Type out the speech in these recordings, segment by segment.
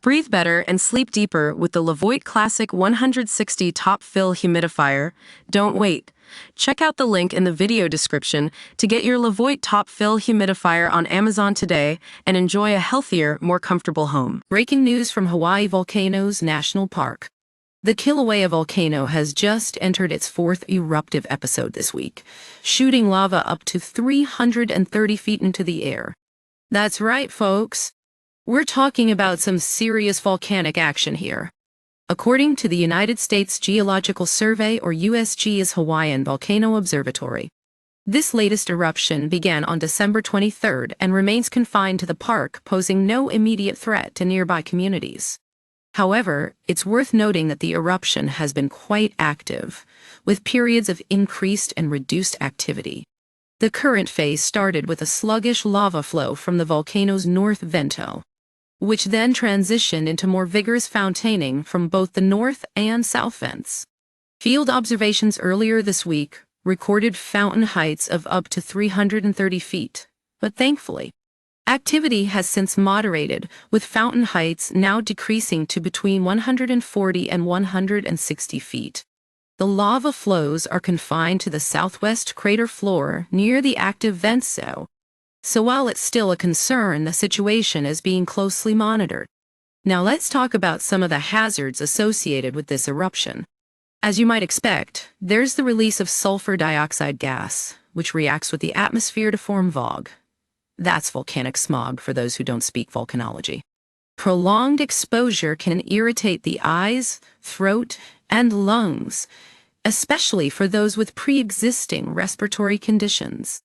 Breathe better and sleep deeper with the Levoit Classic 160 Top Fill Humidifier. Don't wait. Check out the link in the video description to get your Levoit Top Fill Humidifier on Amazon today and enjoy a healthier, more comfortable home. Breaking news from Hawaii Volcanoes National Park. The Kilauea Volcano has just entered its fourth eruptive episode this week, shooting lava up to 330 feet into the air. That's right, folks. We're talking about some serious volcanic action here. According to the United States Geological Survey, or USGS Hawaiian Volcano Observatory, this latest eruption began on December 23rd and remains confined to the park, posing no immediate threat to nearby communities. However, it's worth noting that the eruption has been quite active, with periods of increased and reduced activity. The current phase started with a sluggish lava flow from the volcano's north vento, which then transitioned into more vigorous fountaining from both the north and south vents. Field observations earlier this week recorded fountain heights of up to 330 feet, but thankfully, activity has since moderated, with fountain heights now decreasing to between 140 and 160 feet. The lava flows are confined to the southwest crater floor near the active vent so while it's still a concern, the situation is being closely monitored. Now let's talk about some of the hazards associated with this eruption. As you might expect, there's the release of sulfur dioxide gas, which reacts with the atmosphere to form VOG. That's volcanic smog for those who don't speak volcanology. Prolonged exposure can irritate the eyes, throat, and lungs, especially for those with pre-existing respiratory conditions.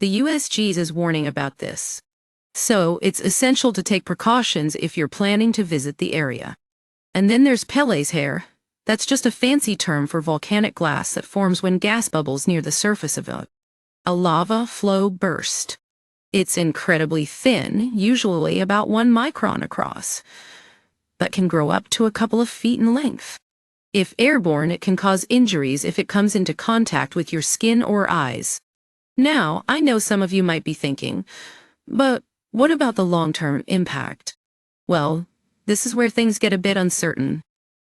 The USGS is warning about this, so it's essential to take precautions if you're planning to visit the area. And then there's Pele's hair. That's just a fancy term for volcanic glass that forms when gas bubbles near the surface of a lava flow burst. It's incredibly thin, usually about 1 micron across, but can grow up to a couple of feet in length. If airborne, it can cause injuries if it comes into contact with your skin or eyes. Now, I know some of you might be thinking, but what about the long-term impact? Well, this is where things get a bit uncertain.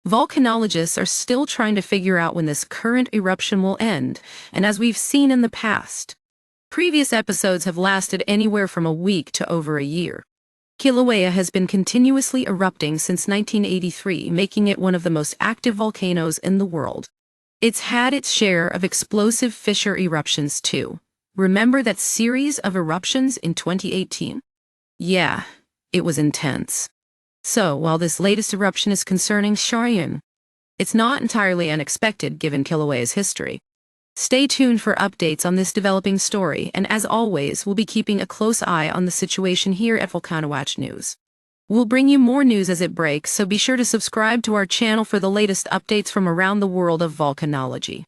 Volcanologists are still trying to figure out when this current eruption will end, and as we've seen in the past, previous episodes have lasted anywhere from a week to over a year. Kilauea has been continuously erupting since 1983, making it one of the most active volcanoes in the world. It's had its share of explosive fissure eruptions too. Remember that series of eruptions in 2018? Yeah, it was intense. So, while this latest eruption is concerning Sharian, it's not entirely unexpected given Kilauea's history. Stay tuned for updates on this developing story, and as always, we'll be keeping a close eye on the situation here at Volcano Watch News. We'll bring you more news as it breaks, so be sure to subscribe to our channel for the latest updates from around the world of volcanology.